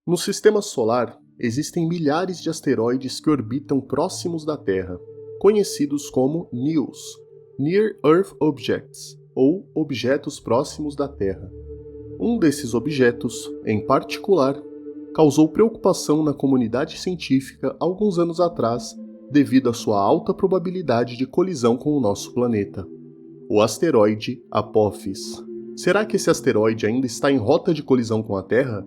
No Sistema Solar, existem milhares de asteroides que orbitam próximos da Terra, conhecidos como NEOs, Near Earth Objects, ou objetos próximos da Terra. Um desses objetos, em particular, causou preocupação na comunidade científica alguns anos atrás devido à sua alta probabilidade de colisão com o nosso planeta. O asteroide Apophis. Será que esse asteroide ainda está em rota de colisão com a Terra?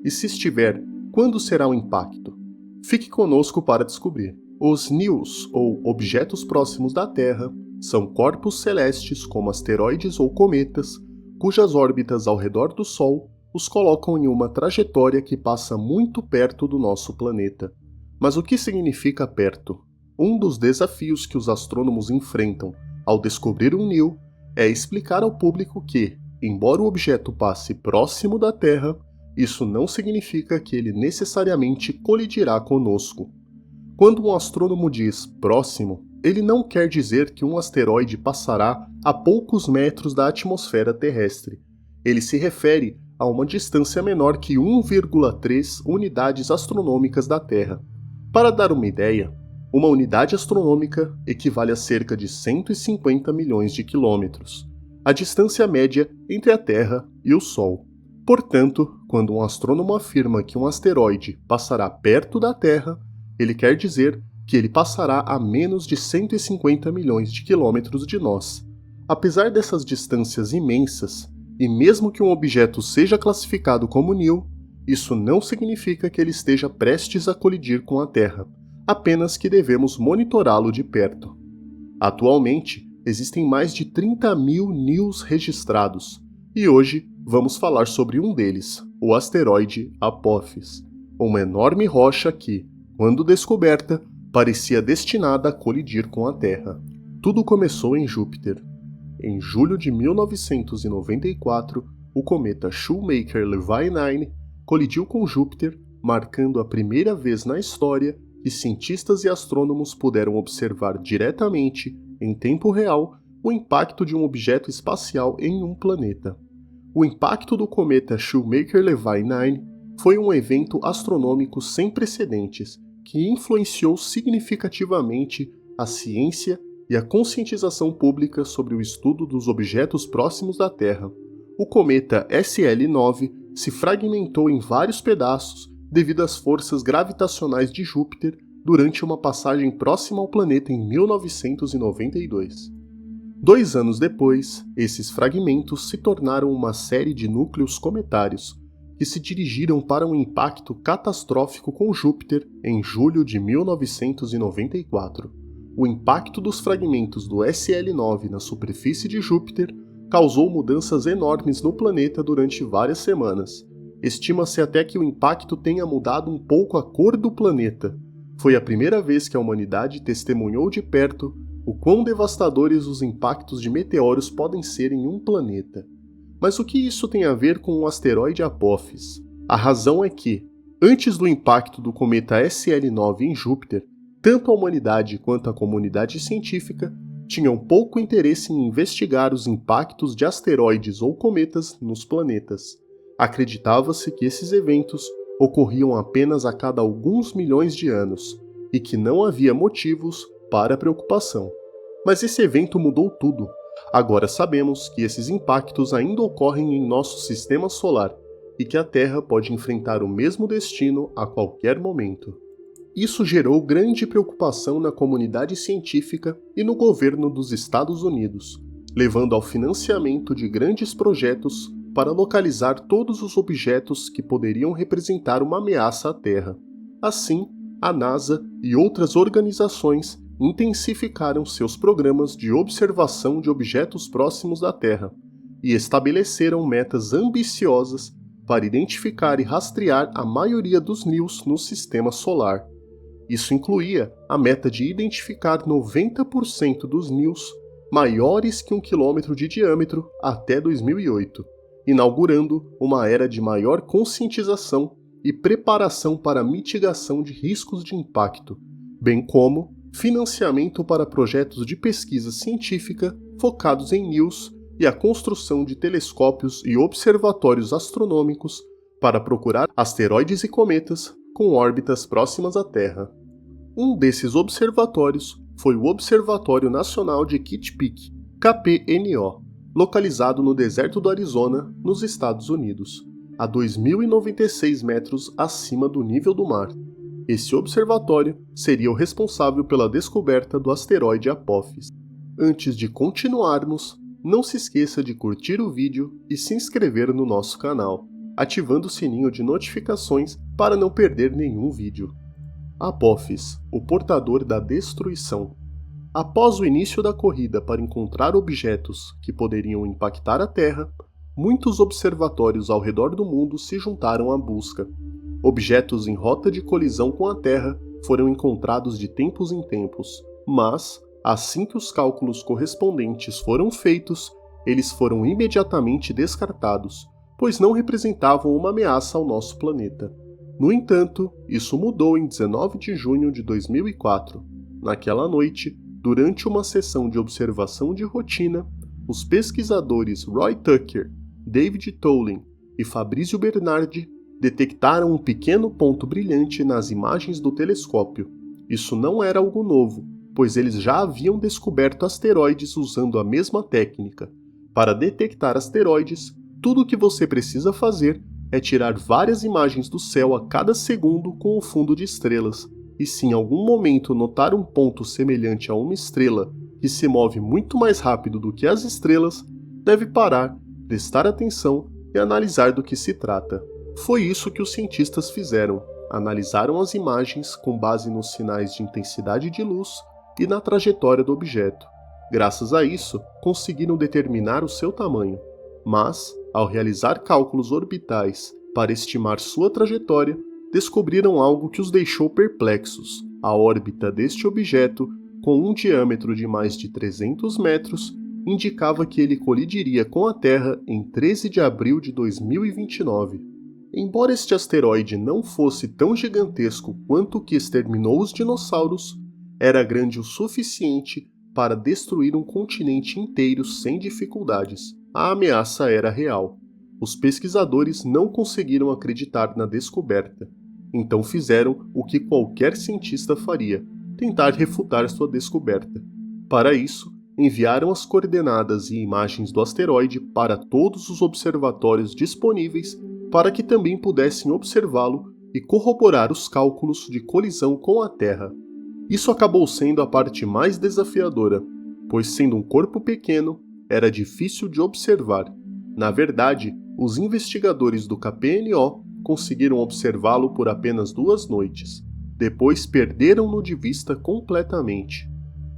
E se estiver, quando será o impacto? Fique conosco para descobrir. Os NEOs, ou objetos próximos da Terra, são corpos celestes como asteroides ou cometas, cujas órbitas ao redor do Sol os colocam em uma trajetória que passa muito perto do nosso planeta. Mas o que significa perto? Um dos desafios que os astrônomos enfrentam ao descobrir um NEO é explicar ao público que, embora o objeto passe próximo da Terra, isso não significa que ele necessariamente colidirá conosco. Quando um astrônomo diz próximo, ele não quer dizer que um asteroide passará a poucos metros da atmosfera terrestre. Ele se refere a uma distância menor que 1,3 unidades astronômicas da Terra. Para dar uma ideia, uma unidade astronômica equivale a cerca de 150 milhões de quilômetros, a distância média entre a Terra e o Sol. Portanto, quando um astrônomo afirma que um asteroide passará perto da Terra, ele quer dizer que ele passará a menos de 150 milhões de quilômetros de nós. Apesar dessas distâncias imensas, e mesmo que um objeto seja classificado como NEO, isso não significa que ele esteja prestes a colidir com a Terra, apenas que devemos monitorá-lo de perto. Atualmente, existem mais de 30 mil NEOs registrados, e hoje vamos falar sobre um deles, o asteroide Apophis, uma enorme rocha que, quando descoberta, parecia destinada a colidir com a Terra. Tudo começou em Júpiter. Em julho de 1994, o cometa Shoemaker-Levy 9 colidiu com Júpiter, marcando a primeira vez na história que cientistas e astrônomos puderam observar diretamente, em tempo real, o impacto de um objeto espacial em um planeta. O impacto do cometa Shoemaker-Levy 9 foi um evento astronômico sem precedentes que influenciou significativamente a ciência e a conscientização pública sobre o estudo dos objetos próximos da Terra. O cometa SL9 se fragmentou em vários pedaços devido às forças gravitacionais de Júpiter durante uma passagem próxima ao planeta em 1992. 2 anos depois, esses fragmentos se tornaram uma série de núcleos cometários, que se dirigiram para um impacto catastrófico com Júpiter em julho de 1994. O impacto dos fragmentos do SL9 na superfície de Júpiter causou mudanças enormes no planeta durante várias semanas. Estima-se até que o impacto tenha mudado um pouco a cor do planeta. Foi a primeira vez que a humanidade testemunhou de perto o quão devastadores os impactos de meteoros podem ser em um planeta. Mas o que isso tem a ver com o asteroide Apophis? A razão é que, antes do impacto do cometa SL9 em Júpiter, tanto a humanidade quanto a comunidade científica tinham pouco interesse em investigar os impactos de asteroides ou cometas nos planetas. Acreditava-se que esses eventos ocorriam apenas a cada alguns milhões de anos e que não havia motivos para preocupação. Mas esse evento mudou tudo. Agora sabemos que esses impactos ainda ocorrem em nosso sistema solar e que a Terra pode enfrentar o mesmo destino a qualquer momento. Isso gerou grande preocupação na comunidade científica e no governo dos Estados Unidos, levando ao financiamento de grandes projetos para localizar todos os objetos que poderiam representar uma ameaça à Terra. Assim, a NASA e outras organizações intensificaram seus programas de observação de objetos próximos da Terra e estabeleceram metas ambiciosas para identificar e rastrear a maioria dos NEOs no sistema solar. Isso incluía a meta de identificar 90% dos NEOs maiores que 1 km de diâmetro até 2008, inaugurando uma era de maior conscientização e preparação para a mitigação de riscos de impacto, bem como financiamento para projetos de pesquisa científica focados em NEOs e a construção de telescópios e observatórios astronômicos para procurar asteroides e cometas com órbitas próximas à Terra. Um desses observatórios foi o Observatório Nacional de Kitt Peak, KPNO, localizado no deserto do Arizona, nos Estados Unidos, a 2.096 metros acima do nível do mar. Esse observatório seria o responsável pela descoberta do asteroide Apophis. Antes de continuarmos, não se esqueça de curtir o vídeo e se inscrever no nosso canal, ativando o sininho de notificações para não perder nenhum vídeo. Apophis, o portador da destruição. Após o início da corrida para encontrar objetos que poderiam impactar a Terra, muitos observatórios ao redor do mundo se juntaram à busca. Objetos em rota de colisão com a Terra foram encontrados de tempos em tempos, mas, assim que os cálculos correspondentes foram feitos, eles foram imediatamente descartados, pois não representavam uma ameaça ao nosso planeta. No entanto, isso mudou em 19 de junho de 2004. Naquela noite, durante uma sessão de observação de rotina, os pesquisadores Roy Tucker, David Tolin e Fabrizio Bernardi detectaram um pequeno ponto brilhante nas imagens do telescópio. Isso não era algo novo, pois eles já haviam descoberto asteroides usando a mesma técnica. Para detectar asteroides, tudo o que você precisa fazer é tirar várias imagens do céu a cada segundo com o fundo de estrelas, e se em algum momento notar um ponto semelhante a uma estrela que se move muito mais rápido do que as estrelas, deve parar, prestar atenção e analisar do que se trata. Foi isso que os cientistas fizeram. Analisaram as imagens com base nos sinais de intensidade de luz e na trajetória do objeto. Graças a isso, conseguiram determinar o seu tamanho. Mas, ao realizar cálculos orbitais para estimar sua trajetória, descobriram algo que os deixou perplexos. A órbita deste objeto, com um diâmetro de mais de 300 metros, indicava que ele colidiria com a Terra em 13 de abril de 2029. Embora este asteroide não fosse tão gigantesco quanto o que exterminou os dinossauros, era grande o suficiente para destruir um continente inteiro sem dificuldades. A ameaça era real. Os pesquisadores não conseguiram acreditar na descoberta. Então fizeram o que qualquer cientista faria: tentar refutar sua descoberta. Para isso, enviaram as coordenadas e imagens do asteroide para todos os observatórios disponíveis para que também pudessem observá-lo e corroborar os cálculos de colisão com a Terra. Isso acabou sendo a parte mais desafiadora, pois sendo um corpo pequeno, era difícil de observar. Na verdade, os investigadores do KPNO conseguiram observá-lo por apenas 2 noites. Depois perderam-no de vista completamente.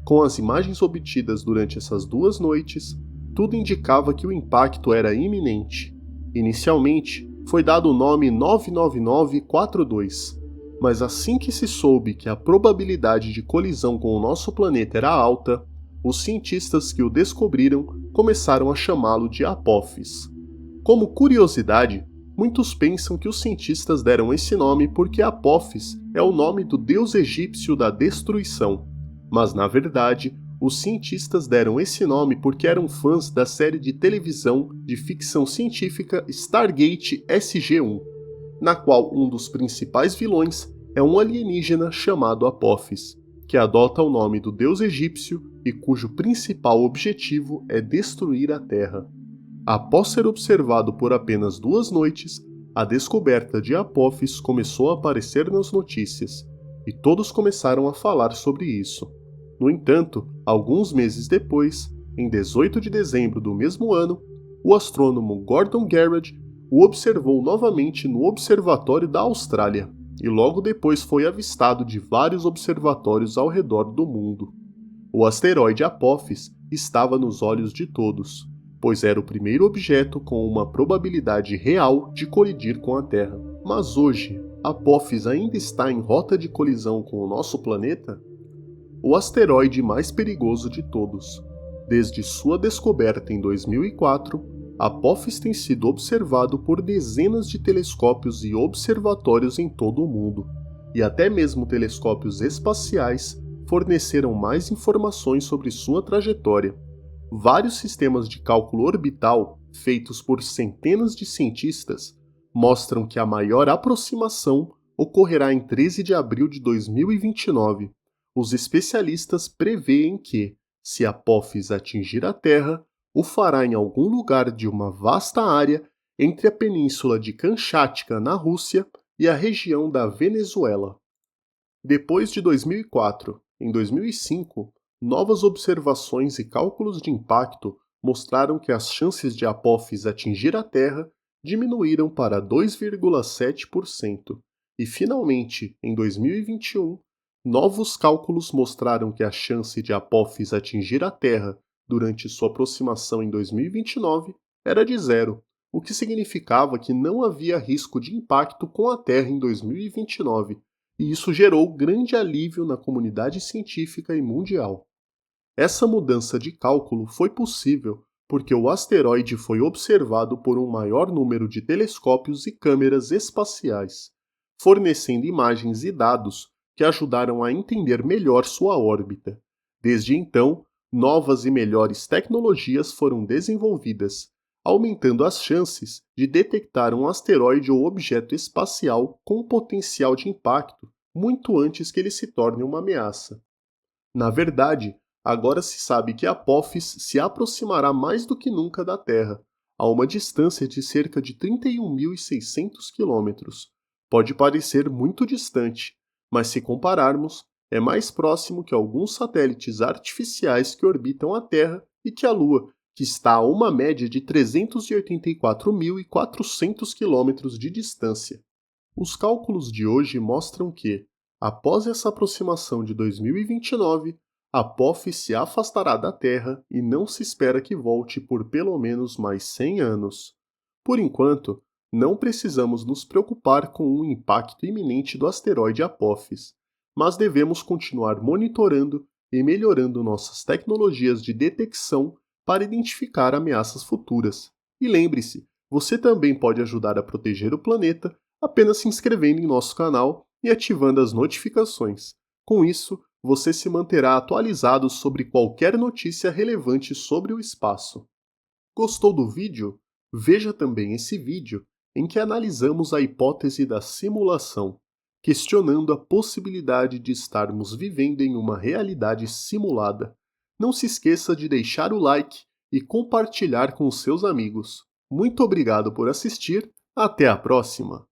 Com as imagens obtidas durante essas 2 noites, tudo indicava que o impacto era iminente. Inicialmente, foi dado o nome 99942, mas assim que se soube que a probabilidade de colisão com o nosso planeta era alta, os cientistas que o descobriram começaram a chamá-lo de Apophis. Como curiosidade, muitos pensam que os cientistas deram esse nome porque Apophis é o nome do deus egípcio da destruição, mas na verdade, os cientistas deram esse nome porque eram fãs da série de televisão de ficção científica Stargate SG-1, na qual um dos principais vilões é um alienígena chamado Apophis, que adota o nome do deus egípcio e cujo principal objetivo é destruir a Terra. Após ser observado por apenas 2 noites, a descoberta de Apophis começou a aparecer nas notícias, e todos começaram a falar sobre isso. No entanto, alguns meses depois, em 18 de dezembro do mesmo ano, o astrônomo Gordon Garrod o observou novamente no Observatório da Austrália, e logo depois foi avistado de vários observatórios ao redor do mundo. O asteroide Apophis estava nos olhos de todos, pois era o primeiro objeto com uma probabilidade real de colidir com a Terra. Mas hoje, Apophis ainda está em rota de colisão com o nosso planeta? O asteroide mais perigoso de todos. Desde sua descoberta em 2004, Apophis tem sido observado por dezenas de telescópios e observatórios em todo o mundo, e até mesmo telescópios espaciais forneceram mais informações sobre sua trajetória. Vários sistemas de cálculo orbital, feitos por centenas de cientistas, mostram que a maior aproximação ocorrerá em 13 de abril de 2029. Os especialistas preveem que, se Apophis atingir a Terra, o fará em algum lugar de uma vasta área entre a península de Kamchatka, na Rússia, e a região da Venezuela. Depois de 2004, em 2005, novas observações e cálculos de impacto mostraram que as chances de Apophis atingir a Terra diminuíram para 2,7%. E, finalmente, em 2021, novos cálculos mostraram que a chance de Apophis atingir a Terra durante sua aproximação em 2029 era de zero, o que significava que não havia risco de impacto com a Terra em 2029, e isso gerou grande alívio na comunidade científica e mundial. Essa mudança de cálculo foi possível porque o asteroide foi observado por um maior número de telescópios e câmeras espaciais, fornecendo imagens e dados que ajudaram a entender melhor sua órbita. Desde então, novas e melhores tecnologias foram desenvolvidas, aumentando as chances de detectar um asteroide ou objeto espacial com potencial de impacto muito antes que ele se torne uma ameaça. Na verdade, agora se sabe que Apophis se aproximará mais do que nunca da Terra, a uma distância de cerca de 31.600 quilômetros. Pode parecer muito distante, mas se compararmos, é mais próximo que alguns satélites artificiais que orbitam a Terra e que a Lua, que está a uma média de 384.400 quilômetros de distância. Os cálculos de hoje mostram que, após essa aproximação de 2029, Apophis se afastará da Terra e não se espera que volte por pelo menos mais 100 anos. Por enquanto, não precisamos nos preocupar com o impacto iminente do asteroide Apophis, mas devemos continuar monitorando e melhorando nossas tecnologias de detecção para identificar ameaças futuras. E lembre-se, você também pode ajudar a proteger o planeta apenas se inscrevendo em nosso canal e ativando as notificações. Com isso, você se manterá atualizado sobre qualquer notícia relevante sobre o espaço. Gostou do vídeo? Veja também esse vídeo em que analisamos a hipótese da simulação, questionando a possibilidade de estarmos vivendo em uma realidade simulada. Não se esqueça de deixar o like e compartilhar com seus amigos. Muito obrigado por assistir, até a próxima!